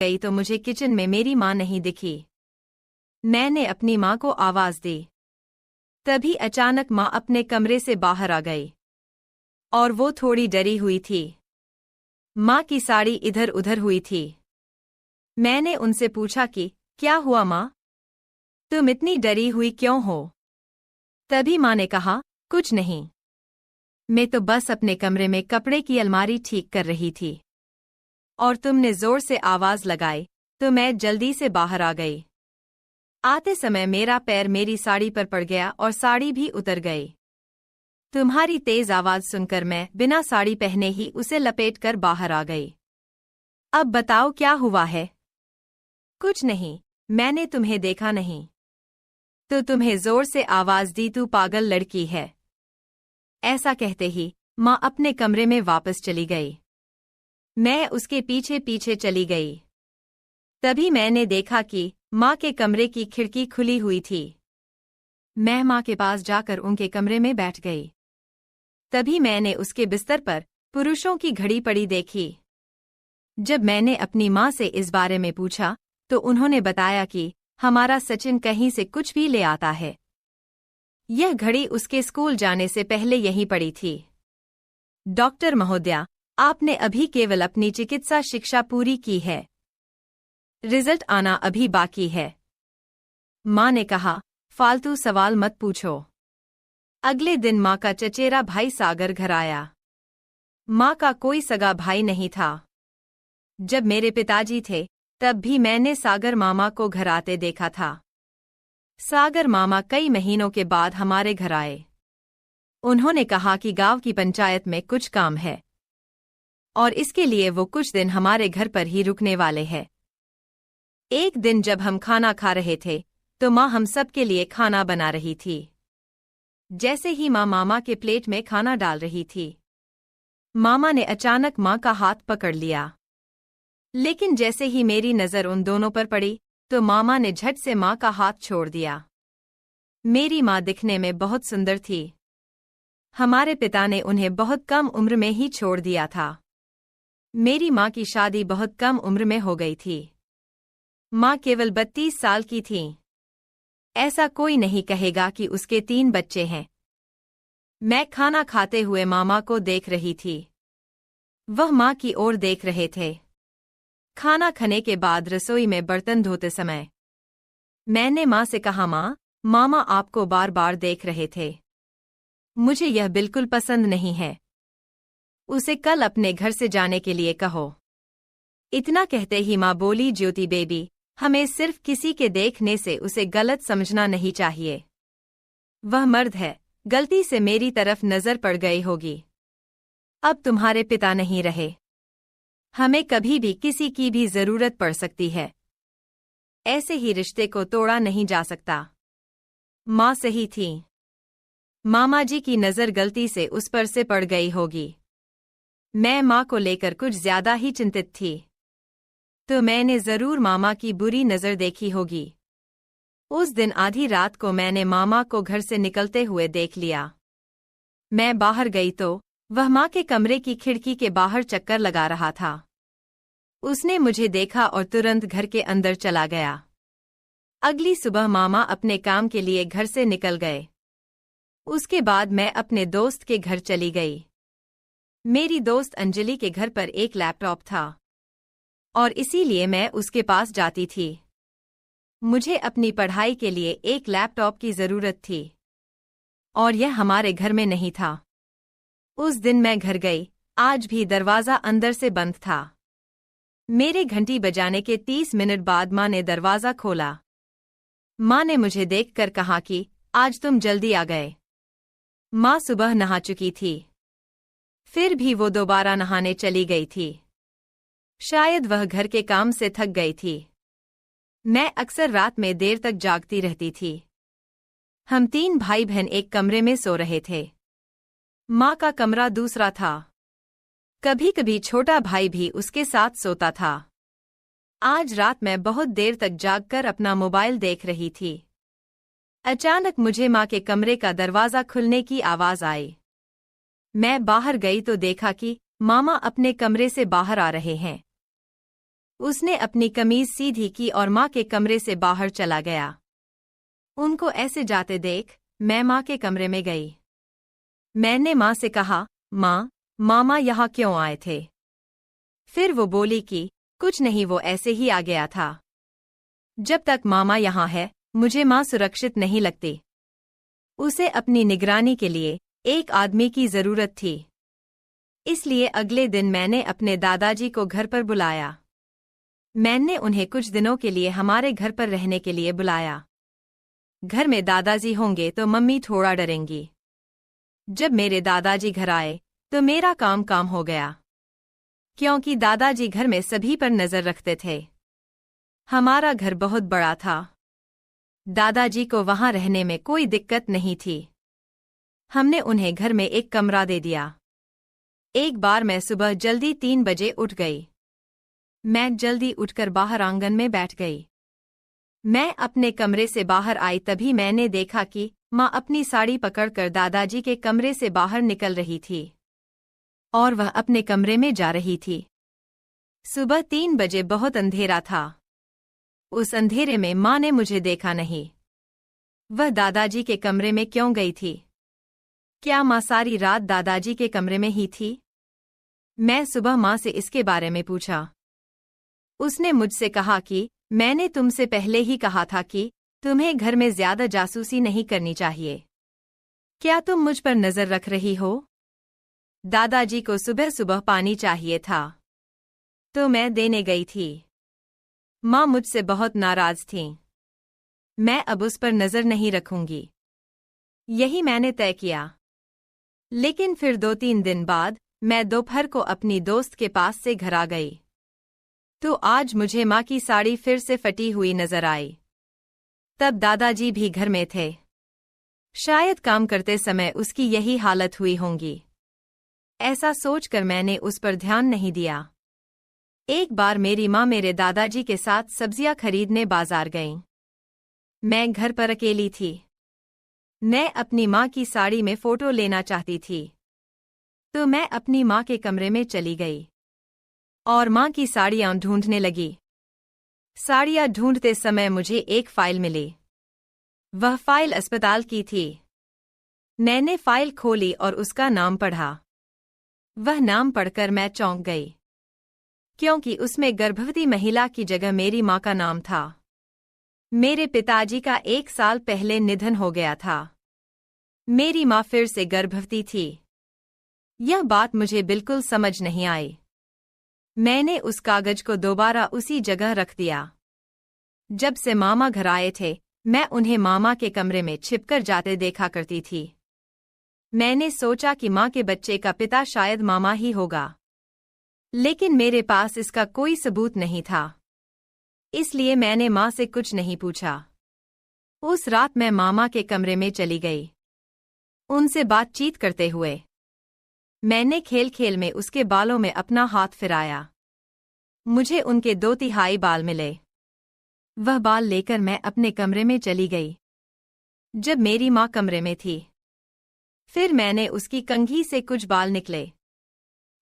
गई तो मुझे किचन में मेरी माँ नहीं दिखी। मैंने अपनी माँ को आवाज दी। तभी अचानक माँ अपने कमरे से बाहर आ गई और वो थोड़ी डरी हुई थी। माँ की साड़ी इधर उधर हुई थी। मैंने उनसे पूछा कि क्या हुआ माँ, तुम इतनी डरी हुई क्यों हो? तभी माँ ने कहा, कुछ नहीं, मैं तो बस अपने कमरे में कपड़े की अलमारी ठीक कर रही थी और तुमने जोर से आवाज लगाई तो मैं जल्दी से बाहर आ गई। आते समय मेरा पैर मेरी साड़ी पर पड़ गया और साड़ी भी उतर गई। तुम्हारी तेज आवाज सुनकर मैं बिना साड़ी पहने ही उसे लपेटकर बाहर आ गई। अब बताओ क्या हुआ है? कुछ नहीं, मैंने तुम्हें देखा नहीं तो तुम्हें जोर से आवाज दी, तू पागल लड़की है। ऐसा कहते ही माँ अपने कमरे में वापस चली गई। मैं उसके पीछे पीछे चली गई। तभी मैंने देखा कि माँ के कमरे की खिड़की खुली हुई थी। मैं माँ के पास जाकर उनके कमरे में बैठ गई। तभी मैंने उसके बिस्तर पर पुरुषों की घड़ी पड़ी देखी। जब मैंने अपनी माँ से इस बारे में पूछा तो उन्होंने बताया कि हमारा सचिन कहीं से कुछ भी ले आता है। यह घड़ी उसके स्कूल जाने से पहले यहीं पड़ी थी। डॉक्टर महोदया, आपने अभी केवल अपनी चिकित्सा शिक्षा पूरी की है, रिजल्ट आना अभी बाकी है। माँ ने कहा, फालतू सवाल मत पूछो। अगले दिन माँ का चचेरा भाई सागर घर आया। माँ का कोई सगा भाई नहीं था। जब मेरे पिताजी थे तब भी मैंने सागर मामा को घर आते देखा था। सागर मामा कई महीनों के बाद हमारे घर आए। उन्होंने कहा कि गांव की पंचायत में कुछ काम है और इसके लिए वो कुछ दिन हमारे घर पर ही रुकने वाले हैं। एक दिन जब हम खाना खा रहे थे तो माँ हम सब के लिए खाना बना रही थी। जैसे ही माँ मामा के प्लेट में खाना डाल रही थी, मामा ने अचानक माँ का हाथ पकड़ लिया। लेकिन जैसे ही मेरी नज़र उन दोनों पर पड़ी तो मामा ने झट से माँ का हाथ छोड़ दिया। मेरी माँ दिखने में बहुत सुंदर थी। हमारे पिता ने उन्हें बहुत कम उम्र में ही छोड़ दिया था। मेरी माँ की शादी बहुत कम उम्र में हो गई थी। माँ केवल 32 साल की थी। ऐसा कोई नहीं कहेगा कि उसके 3 बच्चे हैं। मैं खाना खाते हुए मामा को देख रही थी। वह माँ की ओर देख रहे थे। खाना खाने के बाद रसोई में बर्तन धोते समय मैंने माँ से कहा, माँ, मामा आपको बार बार देख रहे थे, मुझे यह बिल्कुल पसंद नहीं है। उसे कल अपने घर से जाने के लिए कहो। इतना कहते ही माँ बोली, ज्योति बेबी, हमें सिर्फ किसी के देखने से उसे गलत समझना नहीं चाहिए। वह मर्द है, गलती से मेरी तरफ नजर पड़ गई होगी। अब तुम्हारे पिता नहीं रहे, हमें कभी भी किसी की भी जरूरत पड़ सकती है। ऐसे ही रिश्ते को तोड़ा नहीं जा सकता। माँ सही थी। मामा जी की नज़र गलती से उस पर से पड़ गई होगी। मैं माँ को लेकर कुछ ज्यादा ही चिंतित थी, तो मैंने जरूर मामा की बुरी नज़र देखी होगी। उस दिन आधी रात को मैंने मामा को घर से निकलते हुए देख लिया। मैं बाहर गई तो वह माँ के कमरे की खिड़की के बाहर चक्कर लगा रहा था। उसने मुझे देखा और तुरंत घर के अंदर चला गया। अगली सुबह मामा अपने काम के लिए घर से निकल गए। उसके बाद मैं अपने दोस्त के घर चली गई। मेरी दोस्त अंजलि के घर पर एक लैपटॉप था और इसीलिए मैं उसके पास जाती थी। मुझे अपनी पढ़ाई के लिए एक लैपटॉप की जरूरत थी और यह हमारे घर में नहीं था। उस दिन मैं घर गई, आज भी दरवाज़ा अंदर से बंद था। मेरे घंटी बजाने के 30 मिनट बाद माँ ने दरवाज़ा खोला। माँ ने मुझे देखकर कहा कि आज तुम जल्दी आ गए। माँ सुबह नहा चुकी थी, फिर भी वो दोबारा नहाने चली गई थी। शायद वह घर के काम से थक गई थी। मैं अक्सर रात में देर तक जागती रहती थी। हम 3 भाई बहन एक कमरे में सो रहे थे। माँ का कमरा दूसरा था। कभी कभी छोटा भाई भी उसके साथ सोता था। आज रात मैं बहुत देर तक जागकर अपना मोबाइल देख रही थी। अचानक मुझे माँ के कमरे का दरवाज़ा खुलने की आवाज़ आई। मैं बाहर गई तो देखा कि मामा अपने कमरे से बाहर आ रहे हैं। उसने अपनी कमीज सीधी की और माँ के कमरे से बाहर चला गया। उनको ऐसे जाते देख मैं माँ के कमरे में गई। मैंने माँ से कहा, माँ, मामा यहाँ क्यों आए थे? फिर वो बोली कि कुछ नहीं, वो ऐसे ही आ गया था। जब तक मामा यहाँ है मुझे माँ सुरक्षित नहीं लगती। उसे अपनी निगरानी के लिए एक आदमी की जरूरत थी। इसलिए अगले दिन मैंने अपने दादाजी को घर पर बुलाया। मैंने उन्हें कुछ दिनों के लिए हमारे घर पर रहने के लिए बुलाया। घर में दादाजी होंगे तो मम्मी थोड़ा डरेंगी। जब मेरे दादाजी घर आए तो मेरा काम हो गया, क्योंकि दादाजी घर में सभी पर नजर रखते थे। हमारा घर बहुत बड़ा था। दादाजी को वहां रहने में कोई दिक्कत नहीं थी। हमने उन्हें घर में एक कमरा दे दिया। एक बार मैं सुबह जल्दी 3 बजे उठ गई। मैं जल्दी उठकर बाहर आंगन में बैठ गई। मैं अपने कमरे से बाहर आई तभी मैंने देखा कि माँ अपनी साड़ी पकड़कर दादाजी के कमरे से बाहर निकल रही थी और वह अपने कमरे में जा रही थी। सुबह 3 बजे बहुत अंधेरा था। उस अंधेरे में माँ ने मुझे देखा नहीं। वह दादाजी के कमरे में क्यों गई थी? क्या माँ सारी रात दादाजी के कमरे में ही थी? मैं सुबह माँ से इसके बारे में पूछा। उसने मुझसे कहा कि मैंने तुमसे पहले ही कहा था कि तुम्हें घर में ज्यादा जासूसी नहीं करनी चाहिए। क्या तुम मुझ पर नजर रख रही हो? दादाजी को सुबह सुबह पानी चाहिए था तो मैं देने गई थी। माँ मुझसे बहुत नाराज थीं। मैं अब उस पर नजर नहीं रखूंगी, यही मैंने तय किया। लेकिन फिर 2-3 दिन बाद मैं दोपहर को अपनी दोस्त के पास से घर आ गई तो आज मुझे माँ की साड़ी फिर से फटी हुई नजर आई। तब दादाजी भी घर में थे। शायद काम करते समय उसकी यही हालत हुई होंगी। ऐसा सोचकर मैंने उस पर ध्यान नहीं दिया। एक बार मेरी माँ मेरे दादाजी के साथ सब्जियां खरीदने बाजार गईं। मैं घर पर अकेली थी। मैं अपनी माँ की साड़ी में फोटो लेना चाहती थी तो मैं अपनी माँ के कमरे में चली गई और माँ की साड़ियां ढूंढने लगी। साड़ियां ढूंढते समय मुझे एक फाइल मिली। वह फाइल अस्पताल की थी। मैंने फाइल खोली और उसका नाम पढ़ा। वह नाम पढ़कर मैं चौंक गई, क्योंकि उसमें गर्भवती महिला की जगह मेरी माँ का नाम था। मेरे पिताजी का 1 साल पहले निधन हो गया था। मेरी माँ फिर से गर्भवती थी। यह बात मुझे बिल्कुल समझ नहीं आई। मैंने उस कागज को दोबारा उसी जगह रख दिया। जब से मामा घर आए थे मैं उन्हें मामा के कमरे में छिपकर जाते देखा करती थी। मैंने सोचा कि माँ के बच्चे का पिता शायद मामा ही होगा, लेकिन मेरे पास इसका कोई सबूत नहीं था। इसलिए मैंने माँ से कुछ नहीं पूछा। उस रात मैं मामा के कमरे में चली गई, उनसे बातचीत करते हुए। मैंने खेल खेल में उसके बालों में अपना हाथ फिराया। मुझे उनके 2/3 बाल मिले। वह बाल लेकर मैं अपने कमरे में चली गई जब मेरी माँ कमरे में थी। फिर मैंने उसकी कंघी से कुछ बाल निकले।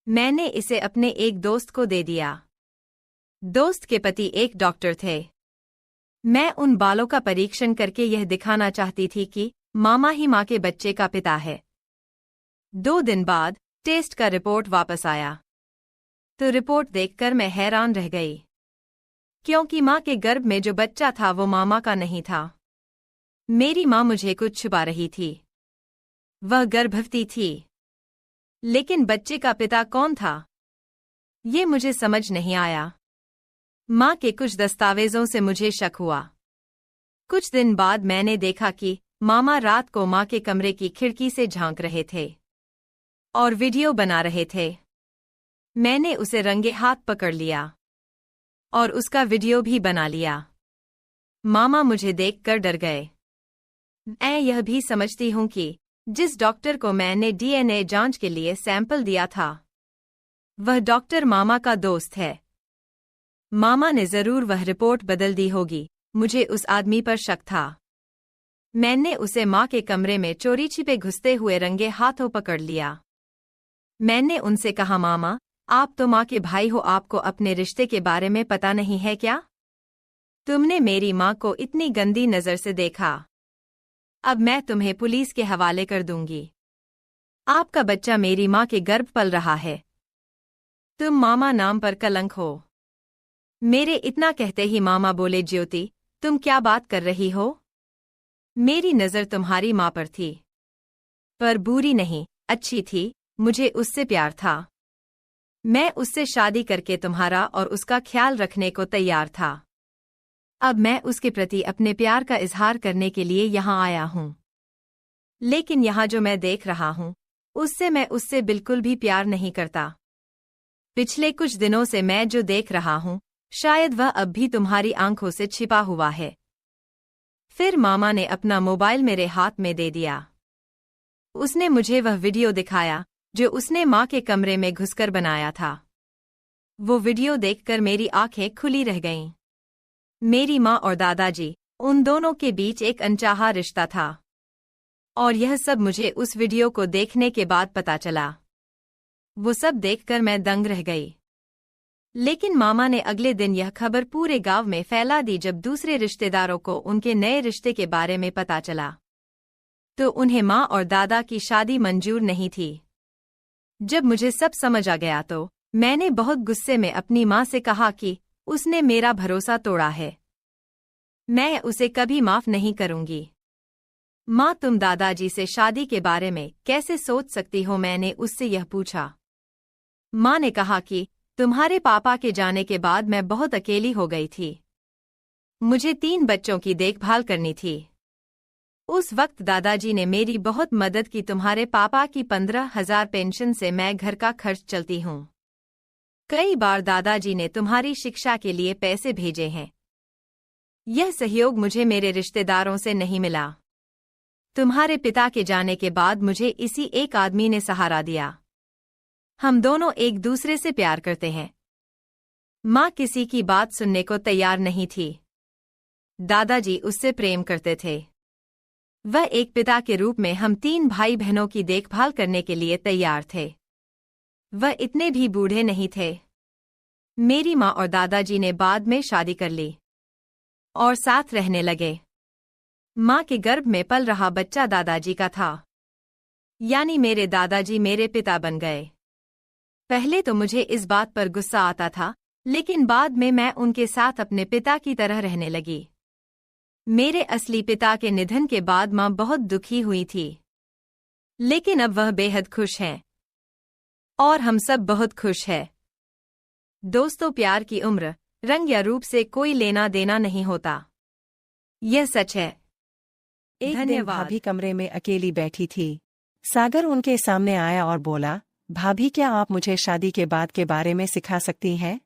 मैंने इसे अपने एक दोस्त को दे दिया। दोस्त के पति एक डॉक्टर थे। मैं उन बालों का परीक्षण करके यह दिखाना चाहती थी कि मामा ही माँ के बच्चे का पिता है। 2 दिन बाद टेस्ट का रिपोर्ट वापस आया तो रिपोर्ट देखकर मैं हैरान रह गई, क्योंकि माँ के गर्भ में जो बच्चा था वो मामा का नहीं था। मेरी माँ मुझे कुछ छुपा रही थी। वह गर्भवती थी, लेकिन बच्चे का पिता कौन था ये मुझे समझ नहीं आया। माँ के कुछ दस्तावेजों से मुझे शक हुआ। कुछ दिन बाद मैंने देखा कि मामा रात को माँ के कमरे की खिड़की से झांक रहे थे और वीडियो बना रहे थे। मैंने उसे रंगे हाथ पकड़ लिया और उसका वीडियो भी बना लिया। मामा मुझे देखकर डर गए। मैं यह भी समझती हूं कि जिस डॉक्टर को मैंने डीएनए जांच के लिए सैंपल दिया था वह डॉक्टर मामा का दोस्त है। मामा ने जरूर वह रिपोर्ट बदल दी होगी। मुझे उस आदमी पर शक था। मैंने उसे माँ के कमरे में चोरी छिपे घुसते हुए रंगे हाथों पकड़ लिया। मैंने उनसे कहा, मामा, आप तो माँ के भाई हो, आपको अपने रिश्ते के बारे में पता नहीं है क्या? तुमने मेरी माँ को इतनी गंदी नजर से देखा। अब मैं तुम्हें पुलिस के हवाले कर दूंगी। आपका बच्चा मेरी माँ के गर्भ पल रहा है। तुम मामा नाम पर कलंक हो। मेरे इतना कहते ही मामा बोले, ज्योति तुम क्या बात कर रही हो? मेरी नजर तुम्हारी माँ पर थी, पर बुरी नहीं, अच्छी थी। मुझे उससे प्यार था। मैं उससे शादी करके तुम्हारा और उसका ख्याल रखने को तैयार था। अब मैं उसके प्रति अपने प्यार का इजहार करने के लिए यहाँ आया हूँ। लेकिन यहाँ जो मैं देख रहा हूँ, उससे मैं उससे बिल्कुल भी प्यार नहीं करता। पिछले कुछ दिनों से मैं जो देख रहा हूँ, शायद वह अब भी तुम्हारी आंखों से छिपा हुआ है। फिर मामा ने अपना मोबाइल मेरे हाथ में दे दिया। उसने मुझे वह वीडियो दिखाया जो उसने माँ के कमरे में घुसकर बनाया था। वो वीडियो देखकर मेरी आंखें खुली रह गईं। मेरी माँ और दादाजी, उन दोनों के बीच एक अनचाहा रिश्ता था। और यह सब मुझे उस वीडियो को देखने के बाद पता चला। वो सब देखकर मैं दंग रह गई। लेकिन मामा ने अगले दिन यह खबर पूरे गांव में फैला दी। जब दूसरे रिश्तेदारों को उनके नए रिश्ते के बारे में पता चला, तो उन्हें माँ और दादा की शादी मंजूर नहीं थी। जब मुझे सब समझ आ गया तो मैंने बहुत गुस्से में अपनी माँ से कहा कि उसने मेरा भरोसा तोड़ा है। मैं उसे कभी माफ नहीं करूंगी। माँ, तुम दादाजी से शादी के बारे में कैसे सोच सकती हो? मैंने उससे यह पूछा। माँ ने कहा कि तुम्हारे पापा के जाने के बाद मैं बहुत अकेली हो गई थी। मुझे 3 बच्चों की देखभाल करनी थी। उस वक्त दादाजी ने मेरी बहुत मदद की। तुम्हारे पापा की 15,000 पेंशन से मैं घर का खर्च चलती हूँ। कई बार दादाजी ने तुम्हारी शिक्षा के लिए पैसे भेजे हैं। यह सहयोग मुझे मेरे रिश्तेदारों से नहीं मिला। तुम्हारे पिता के जाने के बाद मुझे इसी एक आदमी ने सहारा दिया। हम दोनों एक दूसरे से प्यार करते हैं। माँ किसी की बात सुनने को तैयार नहीं थी। दादाजी उससे प्रेम करते थे। वह एक पिता के रूप में हम 3 भाई बहनों की देखभाल करने के लिए तैयार थे। वह इतने भी बूढ़े नहीं थे। मेरी माँ और दादाजी ने बाद में शादी कर ली और साथ रहने लगे। माँ के गर्भ में पल रहा बच्चा दादाजी का था। यानी मेरे दादाजी मेरे पिता बन गए। पहले तो मुझे इस बात पर गुस्सा आता था, लेकिन बाद में मैं उनके साथ अपने पिता की तरह रहने लगी। मेरे असली पिता के निधन के बाद माँ बहुत दुखी हुई थी, लेकिन अब वह बेहद खुश हैं। और हम सब बहुत खुश हैं। दोस्तों, प्यार की उम्र, रंग या रूप से कोई लेना देना नहीं होता। यह सच है। एक दिन भाभी कमरे में अकेली बैठी थी। सागर उनके सामने आया और बोला, भाभी क्या आप मुझे शादी के बाद के बारे में सिखा सकती हैं?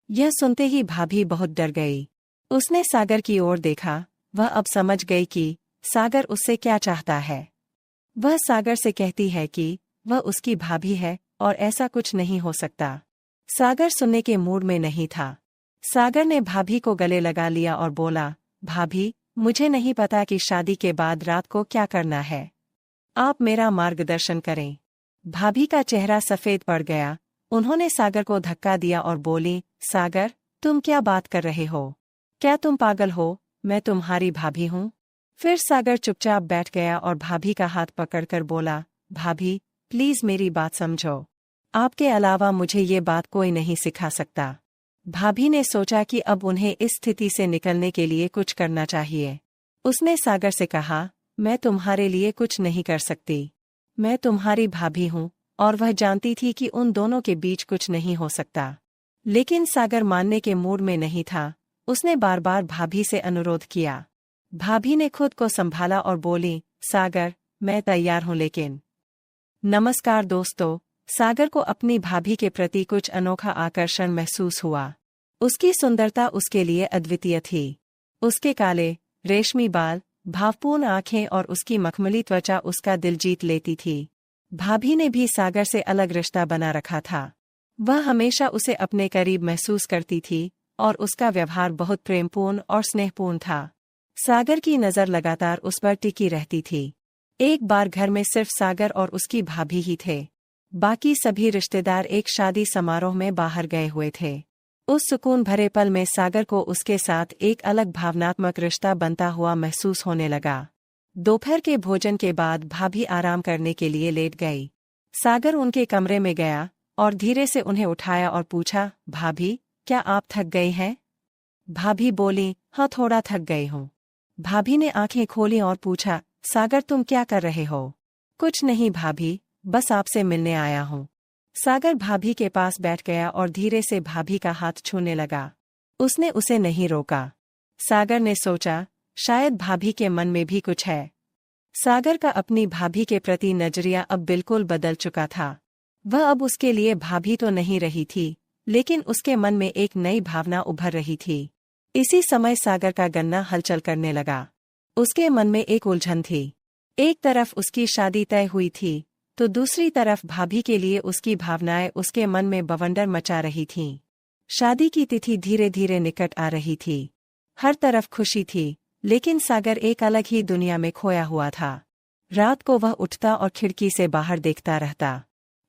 यह सुनते ही भाभी बहुत डर गई। उसने सागर की ओर देखा। वह अब समझ गई कि सागर उससे क्या चाहता है। वह सागर से कहती है कि वह उसकी भाभी है और ऐसा कुछ नहीं हो सकता। सागर सुनने के मूड में नहीं था। सागर ने भाभी को गले लगा लिया और बोला, भाभी, मुझे नहीं पता कि शादी के बाद रात को क्या करना है। आप मेरा मार्गदर्शन करें। भाभी का चेहरा सफेद पड़ गया। उन्होंने सागर को धक्का दिया और बोली, सागर, तुम क्या बात कर रहे हो? क्या तुम पागल हो? मैं तुम्हारी भाभी हूँ। फिर सागर चुपचाप बैठ गया और भाभी का हाथ पकड़कर बोला, भाभी, प्लीज मेरी बात समझो। आपके अलावा मुझे ये बात कोई नहीं सिखा सकता। भाभी ने सोचा कि अब उन्हें इस स्थिति से निकलने के लिए कुछ करना चाहिए। उसने सागर से कहा, मैं तुम्हारे लिए कुछ नहीं कर सकती। मैं तुम्हारी भाभी हूँ। और वह जानती थी कि उन दोनों के बीच कुछ नहीं हो सकता। लेकिन सागर मानने के मूड में नहीं था। उसने बार बार भाभी से अनुरोध किया। भाभी ने खुद को संभाला और बोली, सागर, मैं तैयार हूँ लेकिन। नमस्कार दोस्तों। सागर को अपनी भाभी के प्रति कुछ अनोखा आकर्षण महसूस हुआ। उसकी सुंदरता उसके लिए अद्वितीय थी। उसके काले, रेशमी बाल, भावपूर्ण आंखें और उसकी मखमली त्वचा उसका दिल जीत लेती थी। भाभी ने भी सागर से अलग रिश्ता बना रखा था। वह हमेशा उसे अपने करीब महसूस करती थी और उसका व्यवहार बहुत प्रेमपूर्ण और स्नेहपूर्ण था। सागर की नज़र लगातार उस पर टिकी रहती थी। एक बार घर में सिर्फ सागर और उसकी भाभी ही थे। बाकी सभी रिश्तेदार एक शादी समारोह में बाहर गए हुए थे। उस सुकून भरे पल में सागर को उसके साथ एक अलग भावनात्मक रिश्ता बनता हुआ महसूस होने लगा। दोपहर के भोजन के बाद भाभी आराम करने के लिए लेट गई। सागर उनके कमरे में गया और धीरे से उन्हें उठाया और पूछा, भाभी, क्या आप थक गए हैं? भाभी बोली, हाँ, थोड़ा थक गई हूँ। भाभी ने आंखें खोली और पूछा, सागर, तुम क्या कर रहे हो? कुछ नहीं भाभी, बस आपसे मिलने आया हूँ। सागर भाभी के पास बैठ गया और धीरे से भाभी का हाथ छूने लगा। उसने उसे नहीं रोका। सागर ने सोचा, शायद भाभी के मन में भी कुछ है। सागर का अपनी भाभी के प्रति नजरिया अब बिल्कुल बदल चुका था। वह अब उसके लिए भाभी तो नहीं रही थी, लेकिन उसके मन में एक नई भावना उभर रही थी। इसी समय सागर का गन्ना हलचल करने लगा। उसके मन में एक उलझन थी। एक तरफ उसकी शादी तय हुई थी, तो दूसरी तरफ भाभी के लिए उसकी भावनाएं उसके मन में बवंडर मचा रही थीं। शादी की तिथि धीरे धीरे निकट आ रही थी। हर तरफ खुशी थी, लेकिन सागर एक अलग ही दुनिया में खोया हुआ था। रात को वह उठता और खिड़की से बाहर देखता रहता।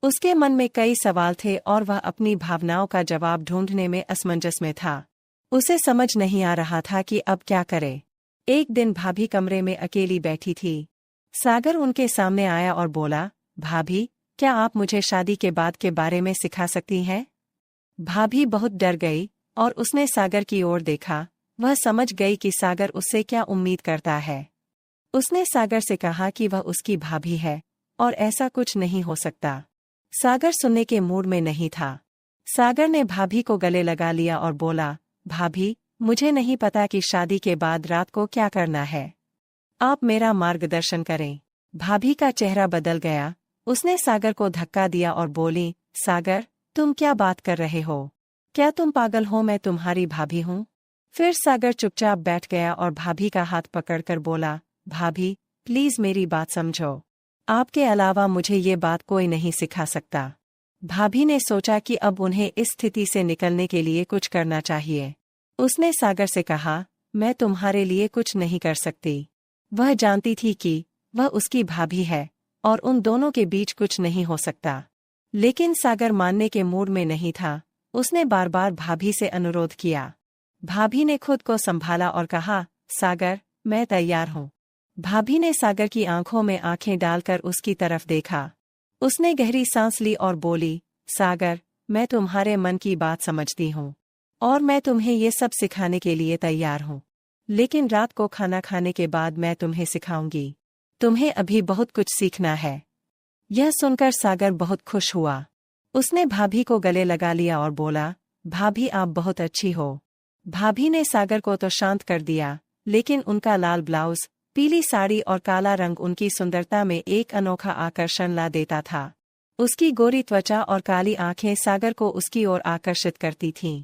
उसके मन में कई सवाल थे और वह अपनी भावनाओं का जवाब ढूंढने में असमंजस में था। उसे समझ नहीं आ रहा था कि अब क्या करे। एक दिन भाभी कमरे में अकेली बैठी थी। सागर उनके सामने आया और बोला, भाभी, क्या आप मुझे शादी के बाद के बारे में सिखा सकती हैं? भाभी बहुत डर गई और उसने सागर की ओर देखा। वह समझ गई कि सागर उससे क्या उम्मीद करता है। उसने सागर से कहा कि वह उसकी भाभी है और ऐसा कुछ नहीं हो सकता। सागर सुनने के मूड में नहीं था। सागर ने भाभी को गले लगा लिया और बोला, भाभी, मुझे नहीं पता कि शादी के बाद रात को क्या करना है। आप मेरा मार्गदर्शन करें। भाभी का चेहरा बदल गया। उसने सागर को धक्का दिया और बोली, सागर, तुम क्या बात कर रहे हो? क्या तुम पागल हो? मैं तुम्हारी भाभी हूँ। फिर सागर चुपचाप बैठ गया और भाभी का हाथ पकड़कर बोला, भाभी, प्लीज मेरी बात समझो। आपके अलावा मुझे ये बात कोई नहीं सिखा सकता। भाभी ने सोचा कि अब उन्हें इस स्थिति से निकलने के लिए कुछ करना चाहिए। उसने सागर से कहा, मैं तुम्हारे लिए कुछ नहीं कर सकती। वह जानती थी कि वह उसकी भाभी है और उन दोनों के बीच कुछ नहीं हो सकता। लेकिन सागर मानने के मूड में नहीं था। उसने बार बार भाभी से अनुरोध किया। भाभी ने खुद को संभाला और कहा, सागर, मैं तैयार हूँ। भाभी ने सागर की आंखों में आंखें डालकर उसकी तरफ देखा। उसने गहरी सांस ली और बोली, सागर, मैं तुम्हारे मन की बात समझती हूँ और मैं तुम्हें ये सब सिखाने के लिए तैयार हूँ। लेकिन रात को खाना खाने के बाद मैं तुम्हें सिखाऊंगी। तुम्हें अभी बहुत कुछ सीखना है। यह सुनकर सागर बहुत खुश हुआ। उसने भाभी को गले लगा लिया और बोला, भाभी, आप बहुत अच्छी हो। भाभी ने सागर को तो शांत कर दिया, लेकिन उनका लाल ब्लाउज, पीली साड़ी और काला रंग उनकी सुंदरता में एक अनोखा आकर्षण ला देता था। उसकी गोरी त्वचा और काली आंखें सागर को उसकी ओर आकर्षित करती थीं।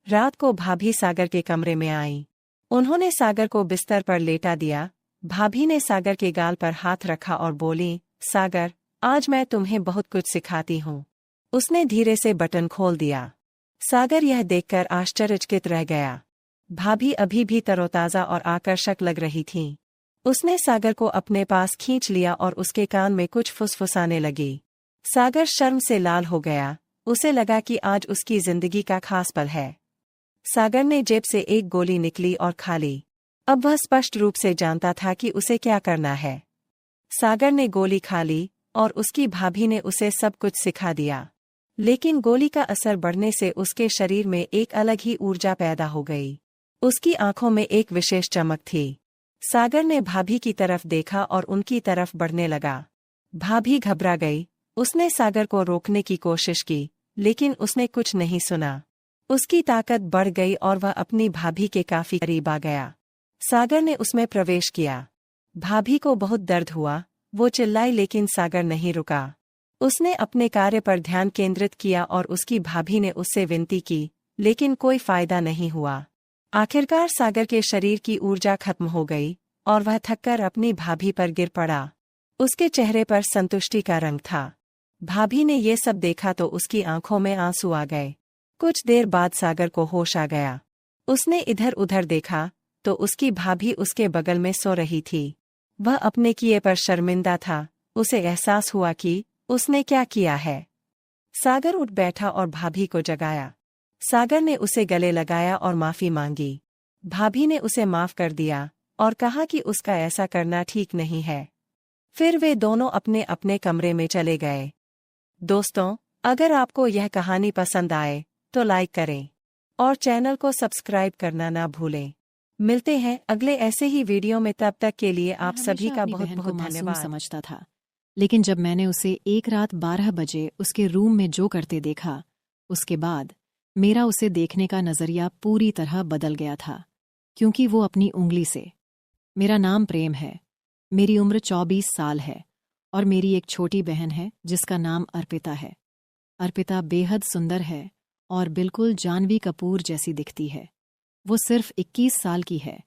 रात को भाभी सागर के कमरे में आई। उन्होंने सागर को बिस्तर पर लेटा दिया। भाभी ने सागर के गाल पर हाथ रखा और बोली, सागर, आज मैं तुम्हें बहुत कुछ सिखाती हूँ। उसने धीरे से बटन खोल दिया। सागर यह देखकर आश्चर्यचकित रह गया। भाभी अभी भी तरोताजा और आकर्षक लग रही थीं। उसने सागर को अपने पास खींच लिया और उसके कान में कुछ फुसफुसाने लगी। सागर शर्म से लाल हो गया। उसे लगा कि आज उसकी जिंदगी का खास पल है। सागर ने जेब से एक गोली निकली और खा ली। अब वह स्पष्ट रूप से जानता था कि उसे क्या करना है। सागर ने गोली खा ली और उसकी भाभी ने उसे सब कुछ सिखा दिया। लेकिन गोली का असर बढ़ने से उसके शरीर में एक अलग ही ऊर्जा पैदा हो गई। उसकी आंखों में एक विशेष चमक थी। सागर ने भाभी की तरफ देखा और उनकी तरफ बढ़ने लगा। भाभी घबरा गई। उसने सागर को रोकने की कोशिश की, लेकिन उसने कुछ नहीं सुना। उसकी ताकत बढ़ गई और वह अपनी भाभी के काफी करीब आ गया। सागर ने उसमें प्रवेश किया। भाभी को बहुत दर्द हुआ। वो चिल्लाई, लेकिन सागर नहीं रुका। उसने अपने कार्य पर ध्यान केंद्रित किया और उसकी भाभी ने उससे विनती की, लेकिन कोई फायदा नहीं हुआ। आखिरकार सागर के शरीर की ऊर्जा खत्म हो गई और वह थककर अपनी भाभी पर गिर पड़ा। उसके चेहरे पर संतुष्टि का रंग था। भाभी ने ये सब देखा तो उसकी आंखों में आंसू आ गए। कुछ देर बाद सागर को होश आ गया। उसने इधर उधर देखा तो उसकी भाभी उसके बगल में सो रही थी। वह अपने किए पर शर्मिंदा था। उसे एहसास हुआ कि उसने क्या किया है। सागर उठ बैठा और भाभी को जगाया। सागर ने उसे गले लगाया और माफी मांगी। भाभी ने उसे माफ कर दिया और कहा कि उसका ऐसा करना ठीक नहीं है। फिर वे दोनों अपने अपने कमरे में चले गए। दोस्तों, अगर आपको यह कहानी पसंद आए तो लाइक करें और चैनल को सब्सक्राइब करना ना भूलें। मिलते हैं अगले ऐसे ही वीडियो में, तब तक के लिए आप सभी का बहुत बहुत धन्यवाद। समझता था, लेकिन जब मैंने उसे एक रात 12 बजे उसके रूम में जो करते देखा, उसके बाद मेरा उसे देखने का नजरिया पूरी तरह बदल गया था। क्योंकि वो अपनी उंगली से, मेरा नाम प्रेम है, मेरी उम्र 24 साल है और मेरी एक छोटी बहन है जिसका नाम अर्पिता है। अर्पिता बेहद सुंदर है और बिल्कुल जानवी कपूर जैसी दिखती है। वो सिर्फ 21 साल की है।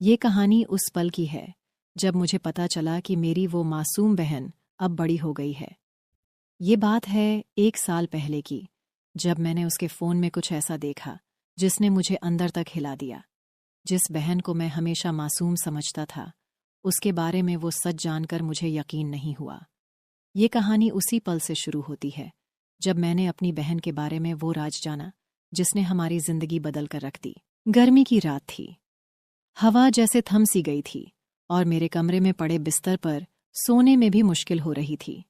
ये कहानी उस पल की है जब मुझे पता चला कि मेरी वो मासूम बहन अब बड़ी हो गई है। ये बात है 1 साल पहले की, जब मैंने उसके फ़ोन में कुछ ऐसा देखा जिसने मुझे अंदर तक हिला दिया। जिस बहन को मैं हमेशा मासूम समझता था, उसके बारे में वो सच जानकर मुझे यकीन नहीं हुआ। ये कहानी उसी पल से शुरू होती है जब मैंने अपनी बहन के बारे में वो राज जाना जिसने हमारी जिंदगी बदल कर रख दी। गर्मी की रात थी, हवा जैसे थम सी गई थी और मेरे कमरे में पड़े बिस्तर पर सोने में भी मुश्किल हो रही थी।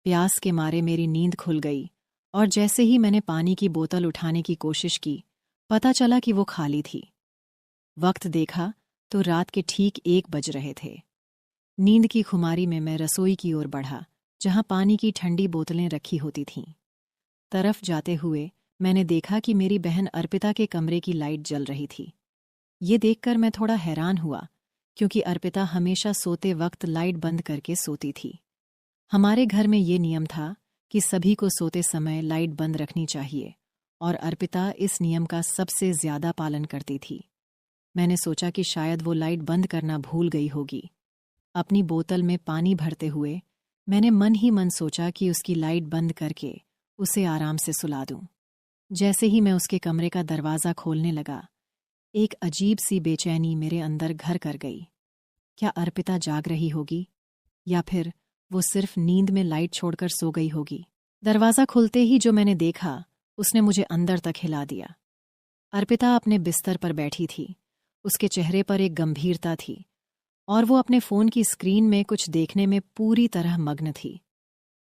प्यास के मारे मेरी नींद खुल गई और जैसे ही मैंने पानी की बोतल उठाने की कोशिश की, पता चला कि वो खाली थी। वक्त देखा तो रात के ठीक 1 बज रहे थे। नींद की खुमारी में मैं रसोई की ओर बढ़ा, जहां पानी की ठंडी बोतलें रखी होती थीं। तरफ जाते हुए मैंने देखा कि मेरी बहन अर्पिता के कमरे की लाइट जल रही थी। ये देखकर मैं थोड़ा हैरान हुआ, क्योंकि अर्पिता हमेशा सोते वक्त लाइट बंद करके सोती थी। हमारे घर में ये नियम था कि सभी को सोते समय लाइट बंद रखनी चाहिए और अर्पिता इस नियम का सबसे ज्यादा पालन करती थी। मैंने सोचा कि शायद वो लाइट बंद करना भूल गई होगी। अपनी बोतल में पानी भरते हुए मैंने मन ही मन सोचा कि उसकी लाइट बंद करके उसे आराम से सुला दूं। जैसे ही मैं उसके कमरे का दरवाज़ा खोलने लगा, एक अजीब सी बेचैनी मेरे अंदर घर कर गई। क्या अर्पिता जाग रही होगी या फिर वो सिर्फ नींद में लाइट छोड़कर सो गई होगी? दरवाज़ा खुलते ही जो मैंने देखा, उसने मुझे अंदर तक हिला दिया। अर्पिता अपने बिस्तर पर बैठी थी। उसके चेहरे पर एक गंभीरता थी और वो अपने फ़ोन की स्क्रीन में कुछ देखने में पूरी तरह मग्न थी।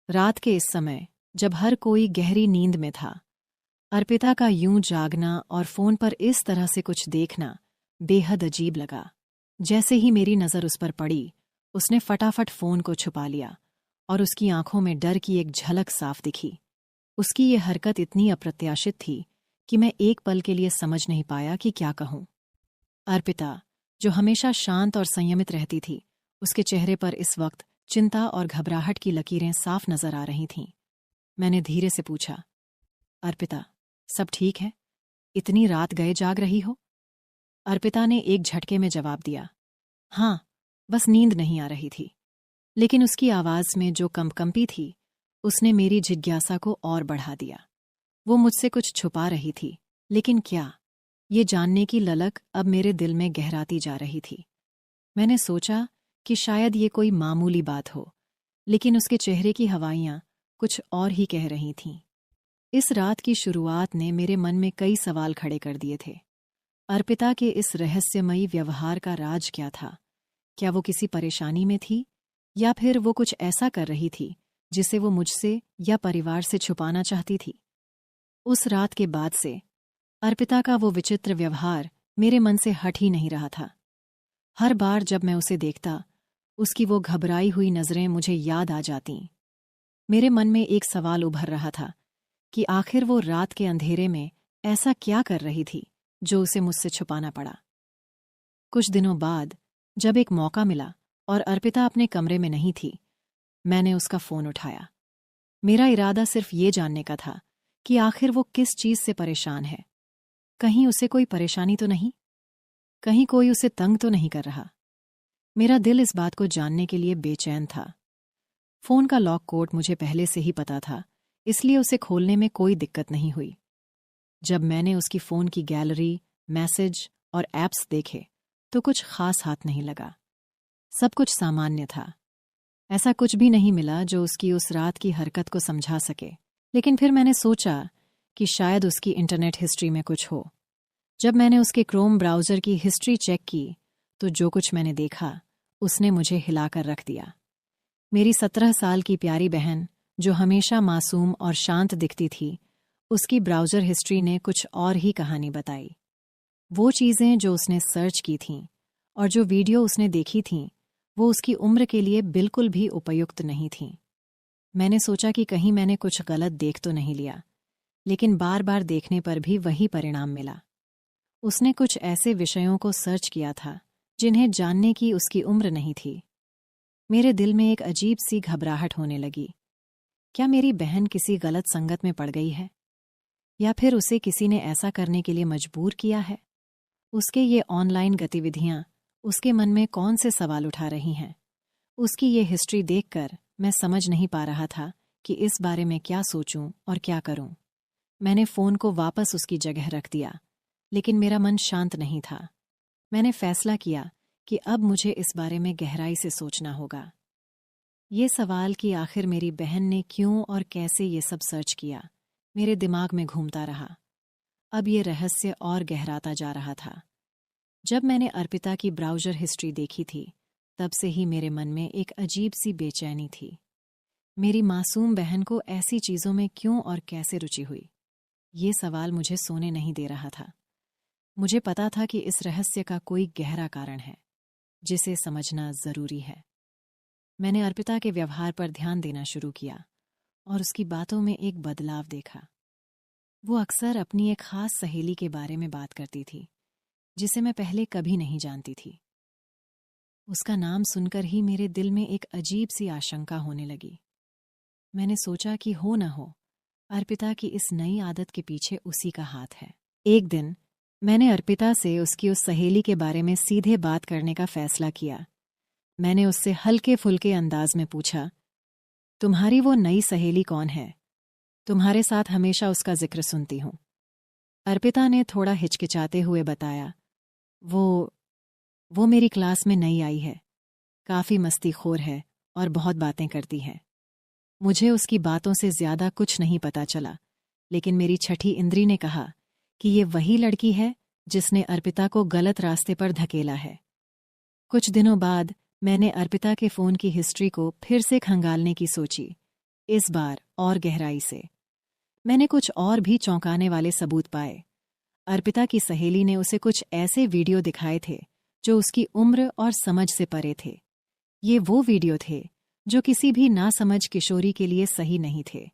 रात के इस समय, जब हर कोई गहरी नींद में था, अर्पिता का यूं जागना और फ़ोन पर इस तरह से कुछ देखना बेहद अजीब लगा। जैसे ही मेरी नज़र उस पर पड़ी, उसने फटाफट फ़ोन को छुपा लिया और उसकी आंखों में डर की एक झलक साफ दिखी। उसकी ये हरकत इतनी अप्रत्याशित थी कि मैं एक पल के लिए समझ नहीं पाया कि क्या कहूँ। अर्पिता, जो हमेशा शांत और संयमित रहती थी, उसके चेहरे पर इस वक्त चिंता और घबराहट की लकीरें साफ नजर आ रही थीं। मैंने धीरे से पूछा, अर्पिता, सब ठीक है? इतनी रात गए जाग रही हो? अर्पिता ने एक झटके में जवाब दिया, हाँ, बस नींद नहीं आ रही थी। लेकिन उसकी आवाज़ में जो कंपकंपी थी, उसने मेरी जिज्ञासा को और बढ़ा दिया। वो मुझसे कुछ छुपा रही थी, लेकिन क्या? ये जानने की ललक अब मेरे दिल में गहराती जा रही थी। मैंने सोचा कि शायद ये कोई मामूली बात हो, लेकिन उसके चेहरे की हवाइयाँ कुछ और ही कह रही थीं। इस रात की शुरुआत ने मेरे मन में कई सवाल खड़े कर दिए थे। अर्पिता के इस रहस्यमयी व्यवहार का राज क्या था? क्या वो किसी परेशानी में थी या फिर वो कुछ ऐसा कर रही थी जिसे वो मुझसे या परिवार से छुपाना चाहती थी? उस रात के बाद से अर्पिता का वो विचित्र व्यवहार मेरे मन से हट ही नहीं रहा था। हर बार जब मैं उसे देखता, उसकी वो घबराई हुई नज़रें मुझे याद आ जातीं। मेरे मन में एक सवाल उभर रहा था कि आखिर वो रात के अंधेरे में ऐसा क्या कर रही थी जो उसे मुझसे छुपाना पड़ा। कुछ दिनों बाद जब एक मौका मिला और अर्पिता अपने कमरे में नहीं थी, मैंने उसका फ़ोन उठाया। मेरा इरादा सिर्फ ये जानने का था कि आखिर वो किस चीज़ से परेशान है। कहीं उसे कोई परेशानी तो नहीं? कहीं कोई उसे तंग तो नहीं कर रहा? मेरा दिल इस बात को जानने के लिए बेचैन था। फ़ोन का लॉक कोड मुझे पहले से ही पता था, इसलिए उसे खोलने में कोई दिक्कत नहीं हुई। जब मैंने उसकी फ़ोन की गैलरी, मैसेज और ऐप्स देखे तो कुछ खास हाथ नहीं लगा। सब कुछ सामान्य था। ऐसा कुछ भी नहीं मिला जो उसकी उस रात की हरकत को समझा सके। लेकिन फिर मैंने सोचा कि शायद उसकी इंटरनेट हिस्ट्री में कुछ हो। जब मैंने उसके क्रोम ब्राउज़र की हिस्ट्री चेक की तो जो कुछ मैंने देखा उसने मुझे हिलाकर रख दिया। मेरी 17 साल की प्यारी बहन, जो हमेशा मासूम और शांत दिखती थी, उसकी ब्राउज़र हिस्ट्री ने कुछ और ही कहानी बताई। वो चीज़ें जो उसने सर्च की थीं और जो वीडियो उसने देखी थीं, वो उसकी उम्र के लिए बिल्कुल भी उपयुक्त नहीं थीं। मैंने सोचा कि कहीं मैंने कुछ गलत देख तो नहीं लिया, लेकिन बार बार देखने पर भी वही परिणाम मिला। उसने कुछ ऐसे विषयों को सर्च किया था जिन्हें जानने की उसकी उम्र नहीं थी। मेरे दिल में एक अजीब सी घबराहट होने लगी। क्या मेरी बहन किसी गलत संगत में पड़ गई है, या फिर उसे किसी ने ऐसा करने के लिए मजबूर किया है? उसके ये ऑनलाइन गतिविधियां उसके मन में कौन से सवाल उठा रही हैं? उसकी ये हिस्ट्री देखकर मैं समझ नहीं पा रहा था कि इस बारे में क्या सोचूं और क्या करूं। मैंने फ़ोन को वापस उसकी जगह रख दिया, लेकिन मेरा मन शांत नहीं था। मैंने फैसला किया कि अब मुझे इस बारे में गहराई से सोचना होगा। ये सवाल कि आखिर मेरी बहन ने क्यों और कैसे ये सब सर्च किया, मेरे दिमाग में घूमता रहा। अब ये रहस्य और गहराता जा रहा था। जब मैंने अर्पिता की ब्राउज़र हिस्ट्री देखी थी, तब से ही मेरे मन में एक अजीब सी बेचैनी थी। मेरी मासूम बहन को ऐसी चीज़ों में क्यों और कैसे रुचि हुई? ये सवाल मुझे सोने नहीं दे रहा था। मुझे पता था कि इस रहस्य का कोई गहरा कारण है, जिसे समझना ज़रूरी है। मैंने अर्पिता के व्यवहार पर ध्यान देना शुरू किया और उसकी बातों में एक बदलाव देखा। वो अक्सर अपनी एक ख़ास सहेली के बारे में बात करती थी, जिसे मैं पहले कभी नहीं जानती थी। उसका नाम सुनकर ही मेरे दिल में एक अजीब सी आशंका होने लगी। मैंने सोचा कि हो न हो, अर्पिता की इस नई आदत के पीछे उसी का हाथ है। एक दिन मैंने अर्पिता से उसकी उस सहेली के बारे में सीधे बात करने का फैसला किया। मैंने उससे हल्के फुल्के अंदाज में पूछा, तुम्हारी वो नई सहेली कौन है? तुम्हारे साथ हमेशा उसका जिक्र सुनती हूँ। अर्पिता ने थोड़ा हिचकिचाते हुए बताया, वो मेरी क्लास में नई आई है, काफ़ी मस्तीखोर है और बहुत बातें करती है। मुझे उसकी बातों से ज़्यादा कुछ नहीं पता चला, लेकिन मेरी छठी इंद्री ने कहा कि ये वही लड़की है जिसने अर्पिता को गलत रास्ते पर धकेला है। कुछ दिनों बाद मैंने अर्पिता के फ़ोन की हिस्ट्री को फिर से खंगालने की सोची, इस बार और गहराई से। मैंने कुछ और भी चौंकाने वाले सबूत पाए। अर्पिता की सहेली ने उसे कुछ ऐसे वीडियो दिखाए थे जो उसकी उम्र और समझ से परे थे। ये वो वीडियो थे जो किसी भी नासमझ किशोरी के लिए सही नहीं थे।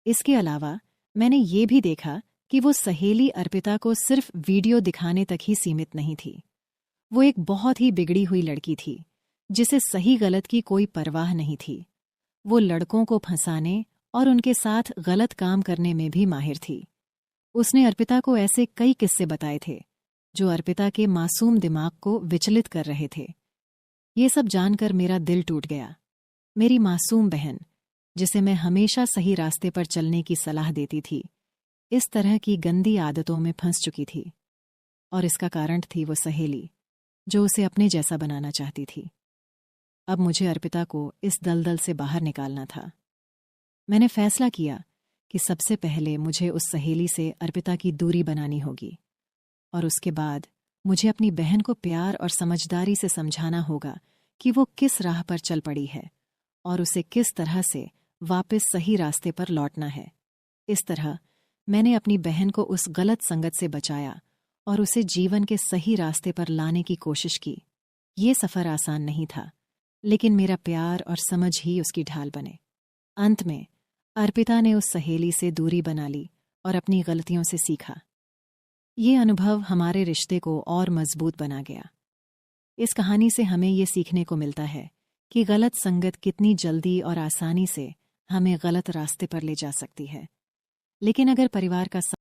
इसके अलावा मैंने ये भी देखा कि वो सहेली अर्पिता को सिर्फ वीडियो दिखाने तक ही सीमित नहीं थी। वो एक बहुत ही बिगड़ी हुई लड़की थी, जिसे सही गलत की कोई परवाह नहीं थी। वो लड़कों को फंसाने और उनके साथ गलत काम करने में भी माहिर थी। उसने अर्पिता को ऐसे कई किस्से बताए थे जो अर्पिता के मासूम दिमाग को विचलित कर रहे थे। ये सब जानकर मेरा दिल टूट गया। मेरी मासूम बहन, जिसे मैं हमेशा सही रास्ते पर चलने की सलाह देती थी, इस तरह की गंदी आदतों में फंस चुकी थी। और इसका कारण थी वो सहेली, जो उसे अपने जैसा बनाना चाहती थी। अब मुझे अर्पिता को इस दलदल से बाहर निकालना था। मैंने फैसला किया कि सबसे पहले मुझे उस सहेली से अर्पिता की दूरी बनानी होगी, और उसके बाद मुझे अपनी बहन को प्यार और समझदारी से समझाना होगा कि वो किस राह पर चल पड़ी है और उसे किस तरह से वापस सही रास्ते पर लौटना है। इस तरह मैंने अपनी बहन को उस गलत संगत से बचाया और उसे जीवन के सही रास्ते पर लाने की कोशिश की। ये सफ़र आसान नहीं था, लेकिन मेरा प्यार और समझ ही उसकी ढाल बने। अंत में अर्पिता ने उस सहेली से दूरी बना ली और अपनी गलतियों से सीखा। ये अनुभव हमारे रिश्ते को और मजबूत बना गया। इस कहानी से हमें ये सीखने को मिलता है कि गलत संगत कितनी जल्दी और आसानी से हमें गलत रास्ते पर ले जा सकती है। लेकिन अगर परिवार का